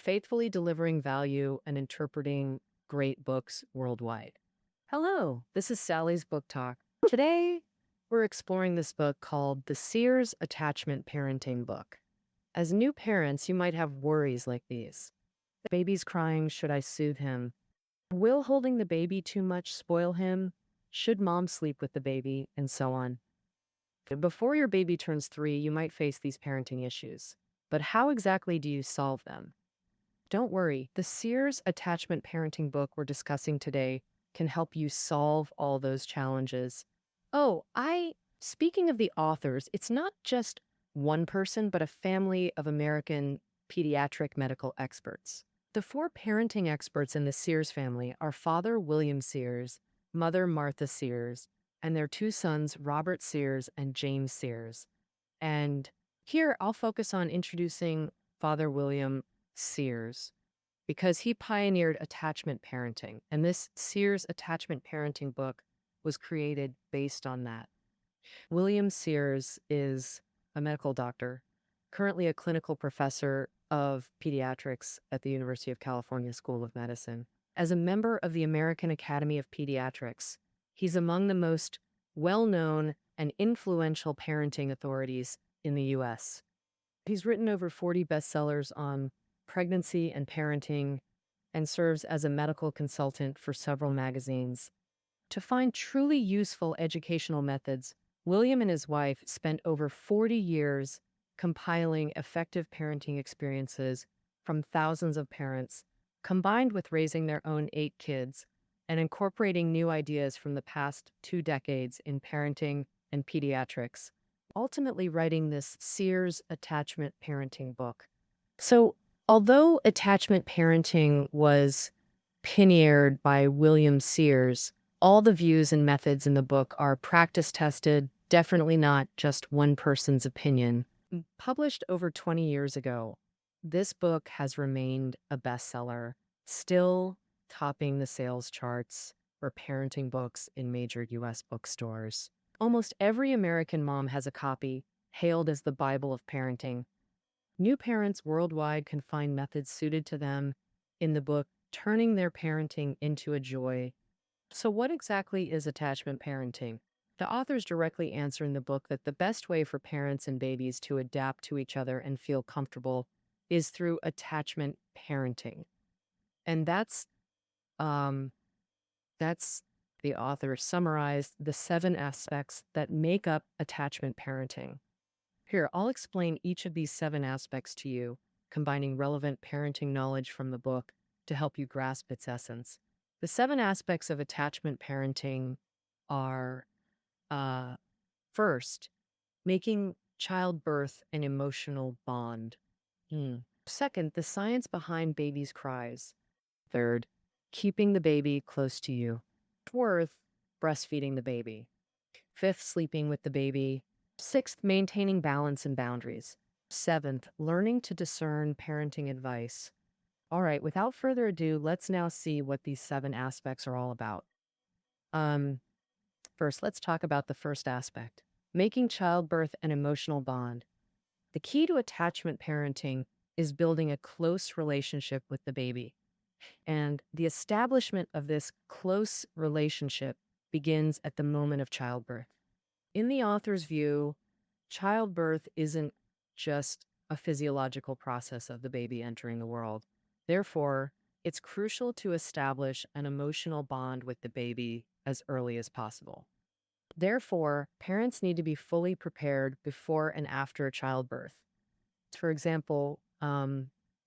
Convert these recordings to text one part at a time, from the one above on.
faithfully delivering value and interpreting great books worldwide. Hello, this is Sally's Book Talk. Today, we're exploring this book called The Sears Attachment Parenting Book. As new parents, you might have worries like these. The baby's crying, should I soothe him? Will holding the baby too much spoil him? Should mom sleep with the baby? And so on. Before your baby turns 3, you might face these parenting issues. But how exactly do you solve them? Don't worry, the Sears Attachment Parenting book we're discussing today can help you solve all those challenges. Speaking of the authors, it's not just one person, but a family of American pediatric medical experts. The 4 parenting experts in the Sears family are Father William Sears, Mother Martha Sears, and their 2 sons, Robert Sears and James Sears. And here I'll focus on introducing Father William Sears because he pioneered attachment parenting. And this Sears Attachment Parenting book was created based on that. William Sears is a medical doctor, currently a clinical professor of pediatrics at the University of California School of Medicine. As a member of the American Academy of Pediatrics, he's among the most well-known and influential parenting authorities in the U.S. He's written over 40 bestsellers on pregnancy and parenting and serves as a medical consultant for several magazines. To find truly useful educational methods, William and his wife spent over 40 years compiling effective parenting experiences from thousands of parents, combined with raising their own 8 kids and incorporating new ideas from the past 2 decades in parenting and pediatrics, ultimately writing this Sears Attachment Parenting book. So, although attachment parenting was pioneered by William Sears, all the views and methods in the book are practice tested, definitely not just one person's opinion. Published over 20 years ago, this book has remained a bestseller, still topping the sales charts for parenting books in major U.S. bookstores. Almost every American mom has a copy, hailed as the Bible of parenting. New parents worldwide can find methods suited to them in the book, turning their parenting into a joy. So, what exactly is attachment parenting? The authors directly answer in the book that the best way for parents and babies to adapt to each other and feel comfortable is through attachment parenting. And um, that's the author summarized the 7 aspects that make up attachment parenting. Here, I'll explain each of these 7 aspects to you, combining relevant parenting knowledge from the book to help you grasp its essence. The 7 aspects of attachment parenting are uh, first, making childbirth an emotional bond. Second, the science behind baby's cries. Third, keeping the baby close to you. Fourth, breastfeeding the baby. Fifth, sleeping with the baby. Sixth, maintaining balance and boundaries. Seventh, learning to discern parenting advice. All right, without further ado, let's now see what these 7 aspects are all about. First, let's talk about the first aspect, making childbirth an emotional bond. The key to attachment parenting is building a close relationship with the baby. And the establishment of this close relationship begins at the moment of childbirth. In the author's view, childbirth isn't just a physiological process of the baby entering the world. Therefore, it's crucial to establish an emotional bond with the baby as early as possible. Therefore, parents need to be fully prepared before and after childbirth. For example,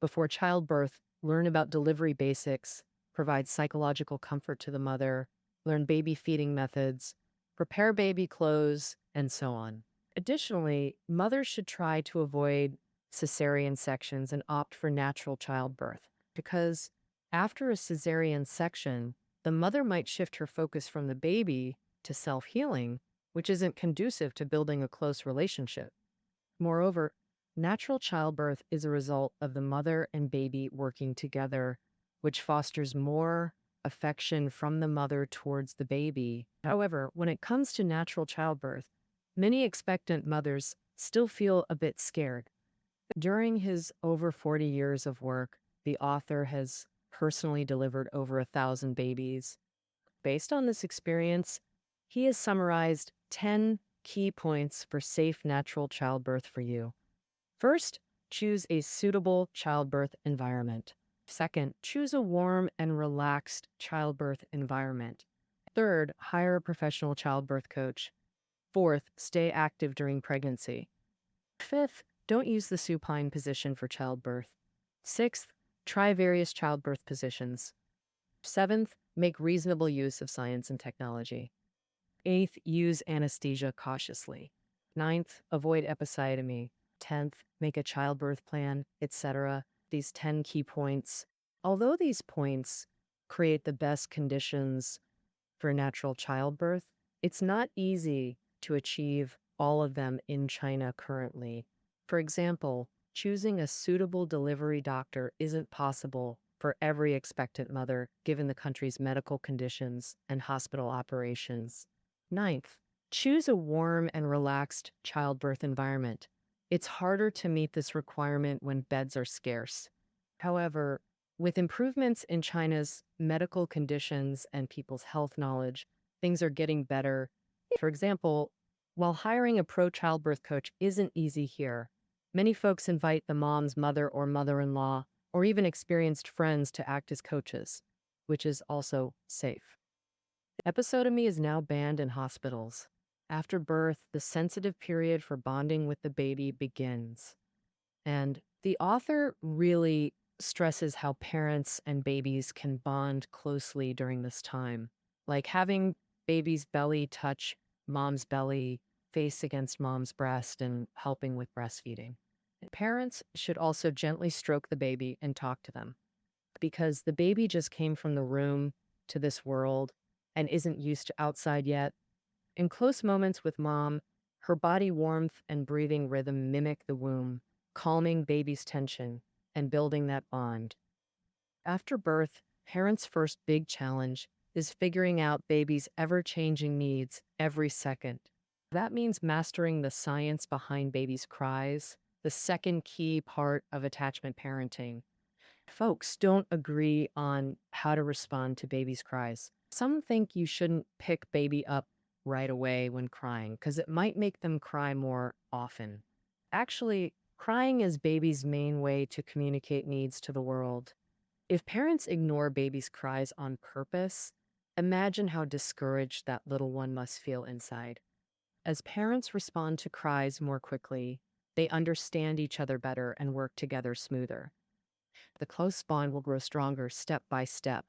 before childbirth, learn about delivery basics, provide psychological comfort to the mother, learn baby feeding methods, prepare baby clothes, and so on. Additionally, mothers should try to avoid cesarean sections and opt for natural childbirth because after a cesarean section, the mother might shift her focus from the baby to self-healing, which isn't conducive to building a close relationship. Moreover, natural childbirth is a result of the mother and baby working together, which fosters more affection from the mother towards the baby. However, when it comes to natural childbirth, many expectant mothers still feel a bit scared. During his over 40 years of work, The author has personally delivered over 1,000 babies. Based on this experience, he has summarized 10 key points for safe natural childbirth for you. First, choose a suitable childbirth environment. Second, choose a warm and relaxed childbirth environment. Third, hire a professional childbirth coach. Fourth, stay active during pregnancy. Fifth, don't use the supine position for childbirth. Sixth, try various childbirth positions. Seventh, make reasonable use of science and technology. Eighth, use anesthesia cautiously. Ninth, avoid episiotomy. 10th, make a childbirth plan, etc. These 10 key points. Although these points create the best conditions for natural childbirth, it's not easy to achieve all of them in China currently. For example, choosing a suitable delivery doctor isn't possible for every expectant mother given the country's medical conditions and hospital operations. Ninth, choose a warm and relaxed childbirth environment. It's harder to meet this requirement when beds are scarce. However, with improvements in China's medical conditions and people's health knowledge, things are getting better. For example, while hiring a pro-childbirth coach isn't easy here, many folks invite the mom's mother or mother-in-law or even experienced friends to act as coaches, which is also safe. Episiotomy is now banned in hospitals. After birth, the sensitive period for bonding with the baby begins. And the author really stresses how parents and babies can bond closely during this time, like having baby's belly touch mom's belly, face against mom's breast, and helping with breastfeeding. Parents should also gently stroke the baby and talk to them because the baby just came from the room to this world and isn't used to outside yet. In close moments with mom, her body warmth and breathing rhythm mimic the womb, calming baby's tension and building that bond. After birth, parents' first big challenge is figuring out baby's ever-changing needs every second. That means mastering the science behind baby's cries, the second key part of attachment parenting. Folks don't agree on how to respond to baby's cries. Some think you shouldn't pick baby up right away when crying because it might make them cry more often. Actually, crying is baby's main way to communicate needs to the world. If parents ignore baby's cries on purpose, imagine how discouraged that little one must feel inside. As parents respond to cries more quickly, they understand each other better and work together smoother. The close bond will grow stronger step by step.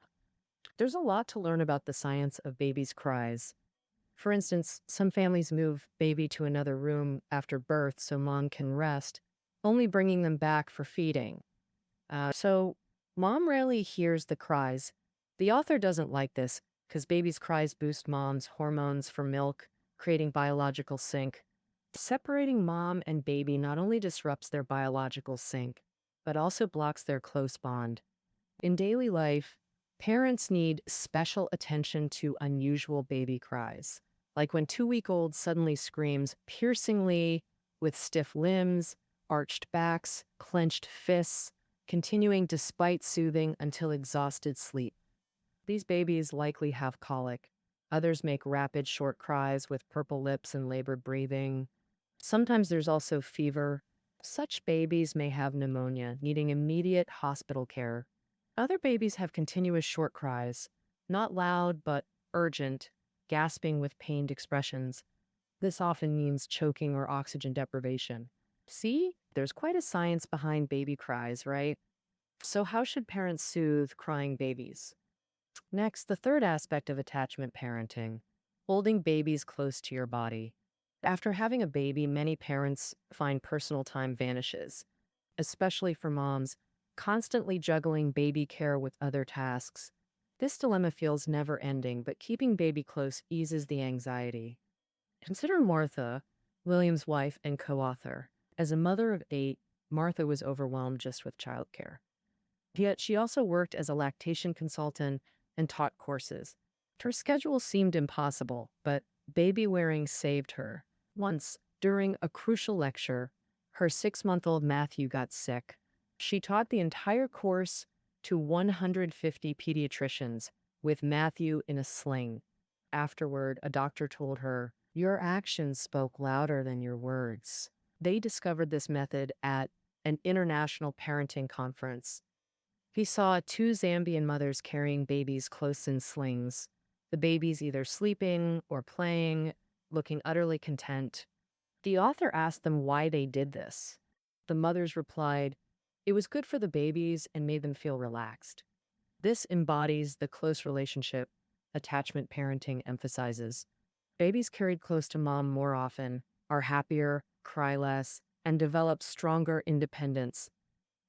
There's a lot to learn about the science of baby's cries. For instance, some families move baby to another room after birth so mom can rest, only bringing them back for feeding. So mom rarely hears the cries. The author doesn't like this because baby's cries boost mom's hormones for milk, creating biological sync. Separating mom and baby not only disrupts their biological sync, but also blocks their close bond. In daily life, parents need special attention to unusual baby cries, like when 2-week-old suddenly screams piercingly with stiff limbs, arched backs, clenched fists, continuing despite soothing until exhausted sleep. These babies likely have colic. Others make rapid, short cries with purple lips and labored breathing. Sometimes there's also fever. Such babies may have pneumonia, needing immediate hospital care. Other babies have continuous short cries, not loud but urgent, gasping with pained expressions. This often means choking or oxygen deprivation. See, there's quite a science behind baby cries, right? So how should parents soothe crying babies? Next, the third aspect of attachment parenting, holding babies close to your body. After having a baby, many parents find personal time vanishes, especially for moms, constantly juggling baby care with other tasks. This dilemma feels never-ending, but keeping baby close eases the anxiety. Consider Martha, William's wife and co-author. As a mother of 8, Martha was overwhelmed just with childcare. Yet she also worked as a lactation consultant and taught courses. Her schedule seemed impossible, but baby-wearing saved her. Once, during a crucial lecture, her 6-month-old Matthew got sick. She taught the entire course to 150 pediatricians with Matthew in a sling. Afterward, a doctor told her, "Your actions spoke louder than your words." They discovered this method at an international parenting conference. He saw two Zambian mothers carrying babies close in slings, the babies either sleeping or playing, looking utterly content. The author asked them why they did this. The mothers replied, "It was good for the babies and made them feel relaxed." This embodies the close relationship attachment parenting emphasizes. Babies carried close to mom more often are happier, cry less, and develop stronger independence.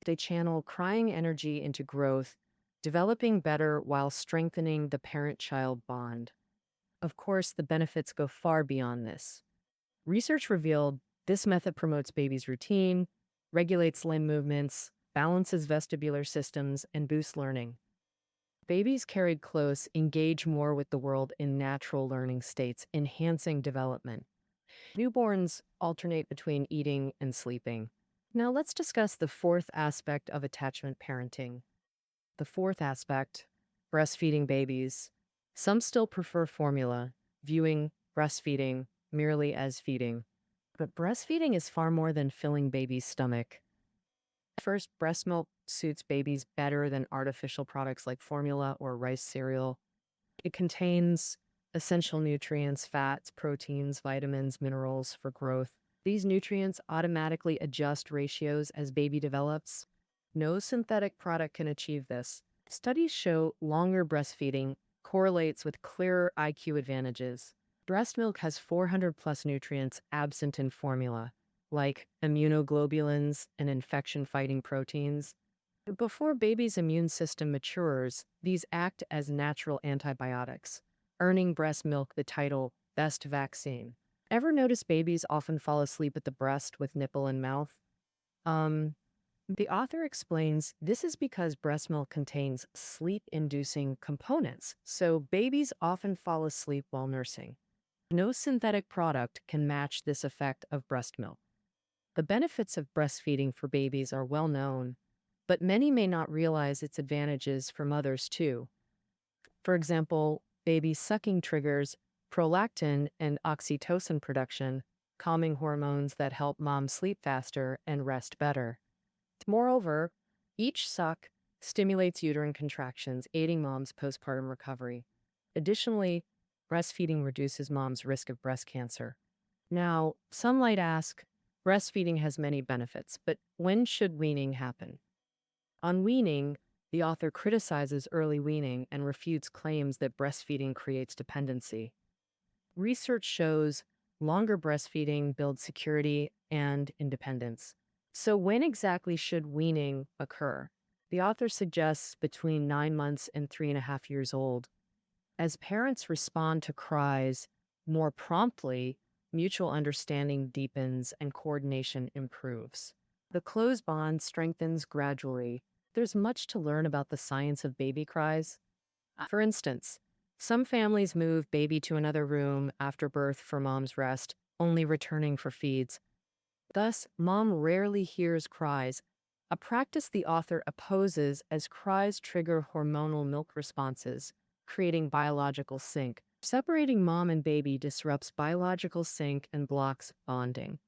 They channel crying energy into growth, developing better while strengthening the parent-child bond. Of course, the benefits go far beyond this. Research revealed this method promotes babies' routine, regulates limb movements, balances vestibular systems, and boosts learning. Babies carried close engage more with the world in natural learning states, enhancing development. Newborns alternate between eating and sleeping. Now let's discuss the fourth aspect of attachment parenting. The fourth aspect, breastfeeding babies. Some still prefer formula, viewing breastfeeding merely as feeding. But breastfeeding is far more than filling baby's stomach. First, breast milk suits babies better than artificial products like formula or rice cereal. It contains essential nutrients, fats, proteins, vitamins, minerals for growth. These nutrients automatically adjust ratios as baby develops. No synthetic product can achieve this. Studies show longer breastfeeding correlates with clearer IQ advantages. Breast milk has 400 plus nutrients absent in formula, like immunoglobulins and infection-fighting proteins. Before baby's immune system matures, these act as natural antibiotics, earning breast milk the title best vaccine. Ever notice babies often fall asleep at the breast with nipple and mouth? The author explains this is because breast milk contains sleep-inducing components, so babies often fall asleep while nursing. No synthetic product can match this effect of breast milk. The benefits of breastfeeding for babies are well known, but many may not realize its advantages for mothers too. For example, baby sucking triggers prolactin and oxytocin production, calming hormones that help mom sleep faster and rest better. Moreover, each suck stimulates uterine contractions, aiding mom's postpartum recovery. Additionally, breastfeeding reduces mom's risk of breast cancer. Now, some might ask, breastfeeding has many benefits, but when should weaning happen? On weaning, the author criticizes early weaning and refutes claims that breastfeeding creates dependency. Research shows longer breastfeeding builds security and independence. So when exactly should weaning occur? The author suggests between 9 months and 3.5 years old. As parents respond to cries more promptly, mutual understanding deepens and coordination improves. The close bond strengthens gradually. There's much to learn about the science of baby cries. For instance, some families move baby to another room after birth for mom's rest, only returning for feeds. Thus, mom rarely hears cries, a practice the author opposes as cries trigger hormonal milk responses, creating biological sync. Separating mom and baby disrupts biological sync and blocks bonding.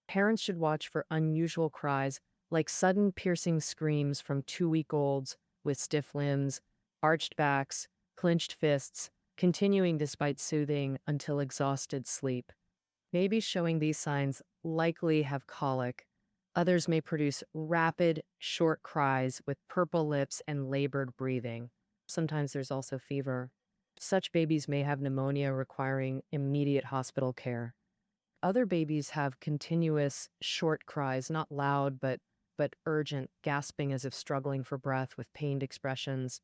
Parents should watch for unusual cries, like sudden piercing screams from 2-week-olds with stiff limbs, arched backs, clenched fists, continuing despite soothing until exhausted sleep. Babies showing these signs likely have colic. Others may produce rapid, short cries with purple lips and labored breathing. Sometimes there's also fever. Such babies may have pneumonia requiring immediate hospital care. Other babies have continuous, short cries, not loud, but urgent, gasping as if struggling for breath with pained expressions.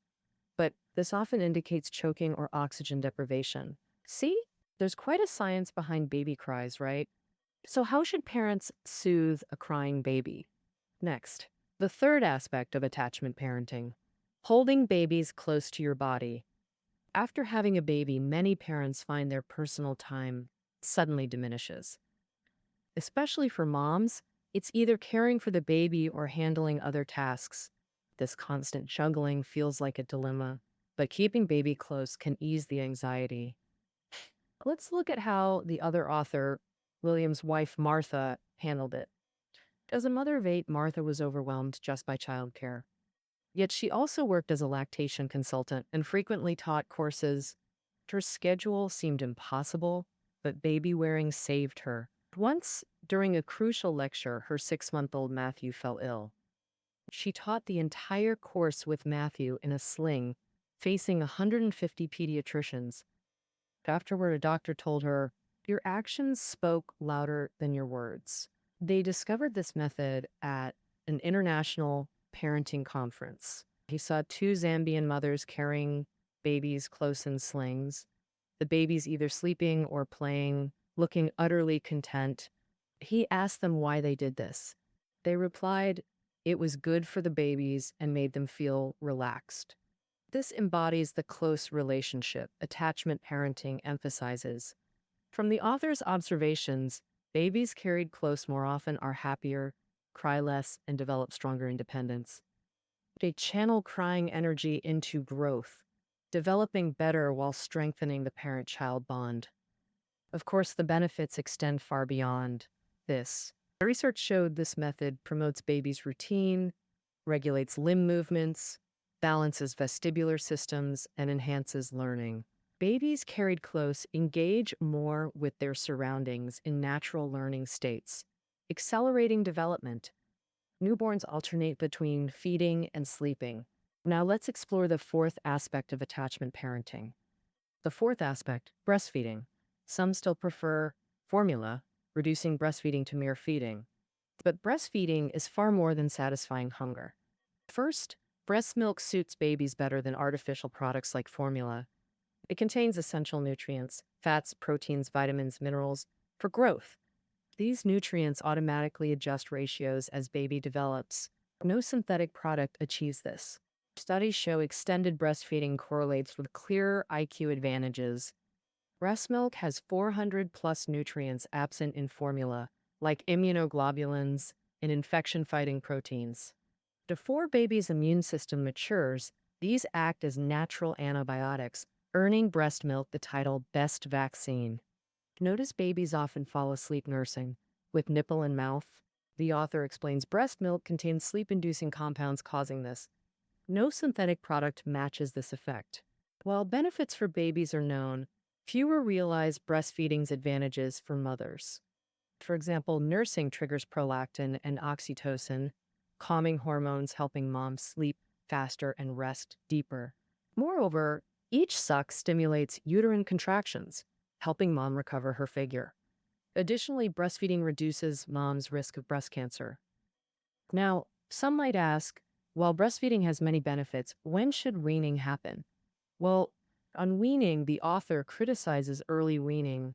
But this often indicates choking or oxygen deprivation. See? There's quite a science behind baby cries, right? So how should parents soothe a crying baby? Next, the third aspect of attachment parenting, holding babies close to your body. After having a baby, many parents find their personal time suddenly diminishes. Especially for moms, It's either caring for the baby or handling other tasks. This constant juggling feels like a dilemma, but keeping baby close can ease the anxiety. Let's look at how the other author, William's wife Martha, handled it. As a mother of eight, Martha was overwhelmed just by childcare. Yet she also worked as a lactation consultant and frequently taught courses. Her schedule seemed impossible, but baby wearing saved her. Once, during a crucial lecture, her 6-month-old Matthew fell ill. She taught the entire course with Matthew in a sling, facing 150 pediatricians. Afterward, a doctor told her, "Your actions spoke louder than your words." They discovered this method at an international parenting conference. He saw two Zambian mothers carrying babies close in slings, the babies either sleeping or playing, looking utterly content. He asked them why they did this. They replied, it was good for the babies and made them feel relaxed. This embodies the close relationship attachment parenting emphasizes. From the author's observations, babies carried close more often are happier, cry less, and develop stronger independence. They channel crying energy into growth, developing better while strengthening the parent-child bond. Of course, the benefits extend far beyond this. The research showed this method promotes babies' routine, regulates limb movements, balances vestibular systems, and enhances learning. Babies carried close engage more with their surroundings in natural learning states, accelerating development. Newborns alternate between feeding and sleeping. Now let's explore the fourth aspect of attachment parenting. The fourth aspect, breastfeeding. Some still prefer formula, reducing breastfeeding to mere feeding. But breastfeeding is far more than satisfying hunger. First, breast milk suits babies better than artificial products like formula. It contains essential nutrients, fats, proteins, vitamins, minerals, for growth. These nutrients automatically adjust ratios as baby develops. No synthetic product achieves this. Studies show extended breastfeeding correlates with clear IQ advantages. Breast milk has 400 plus nutrients absent in formula, like immunoglobulins and infection-fighting proteins. Before baby's immune system matures, these act as natural antibiotics, earning breast milk the title Best Vaccine. Notice babies often fall asleep nursing, with nipple and mouth. The author explains breast milk contains sleep-inducing compounds causing this. No synthetic product matches this effect. While benefits for babies are known, fewer realize breastfeeding's advantages for mothers. For example, nursing triggers prolactin and oxytocin, calming hormones helping moms sleep faster and rest deeper. Moreover, each suck stimulates uterine contractions, helping mom recover her figure. Additionally, breastfeeding reduces mom's risk of breast cancer. Now, some might ask, while breastfeeding has many benefits, when should weaning happen? Well, on weaning, the author criticizes early weaning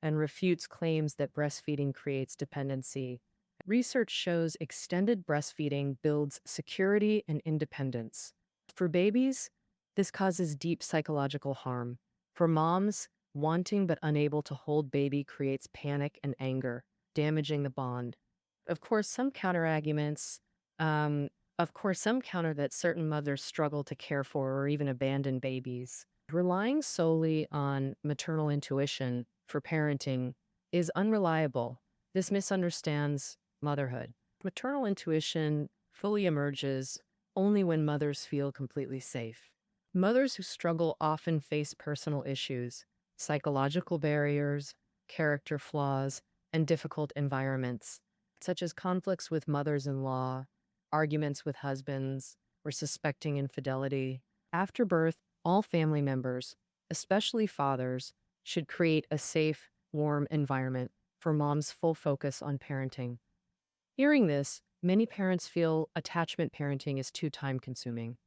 and refutes claims that breastfeeding creates dependency. Research shows extended breastfeeding builds security and independence. For babies, this causes deep psychological harm. For moms, wanting but unable to hold baby creates panic and anger, damaging the bond. Of course, some counter-arguments, some counter that certain mothers struggle to care for or even abandon babies. Relying solely on maternal intuition for parenting is unreliable. This misunderstands motherhood. Maternal intuition fully emerges only when mothers feel completely safe. Mothers who struggle often face personal issues, psychological barriers, character flaws, and difficult environments, such as conflicts with mothers-in-law, arguments with husbands, or suspecting infidelity. After birth, all family members, especially fathers, should create a safe, warm environment for mom's full focus on parenting. Hearing this, many parents feel attachment parenting is too time-consuming.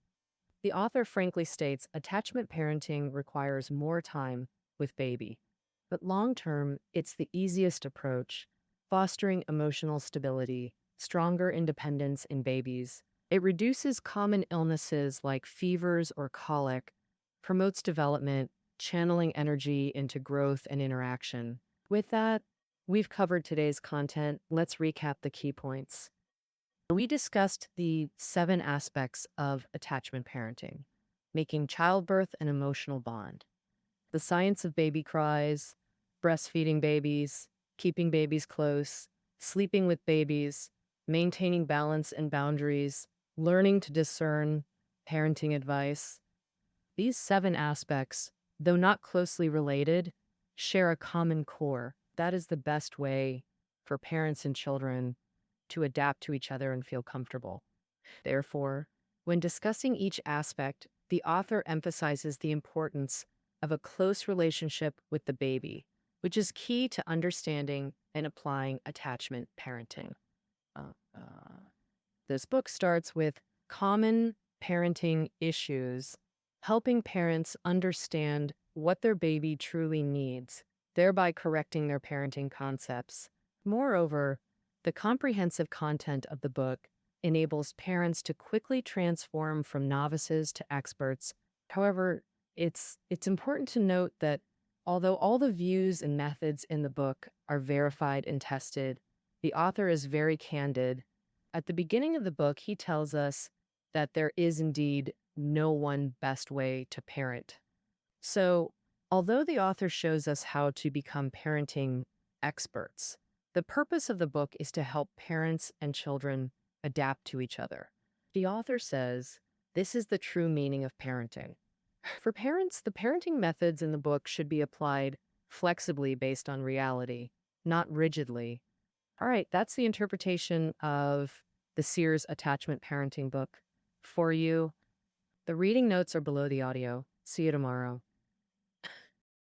The author frankly states attachment parenting requires more time with baby, but long-term, it's the easiest approach, fostering emotional stability, stronger independence in babies. It reduces common illnesses like fevers or colic, promotes development, channeling energy into growth and interaction. With that, we've covered today's content. Let's recap the key points. We discussed the 7 aspects of attachment parenting, making childbirth an emotional bond, the science of baby cries, breastfeeding babies, keeping babies close, sleeping with babies, maintaining balance and boundaries, learning to discern, parenting advice. These 7 aspects, though not closely related, share a common core. That is the best way for parents and children to adapt to each other and feel comfortable. Therefore, when discussing each aspect, the author emphasizes the importance of a close relationship with the baby, which is key to understanding and applying attachment parenting. Uh, uh, this book starts with common parenting issues, helping parents understand what their baby truly needs, thereby correcting their parenting concepts. Moreover, the comprehensive content of the book enables parents to quickly transform from novices to experts. However, it's important to note that although all the views and methods in the book are verified and tested, the author is very candid. At the beginning of the book, he tells us that there is indeed no one best way to parent. So, although the author shows us how to become parenting experts, the purpose of the book is to help parents and children adapt to each other. The author says this is the true meaning of parenting. For parents, the parenting methods in the book should be applied flexibly based on reality, not rigidly. All right, that's the interpretation of the Sears attachment parenting book for you. The reading notes are below the audio. See you tomorrow.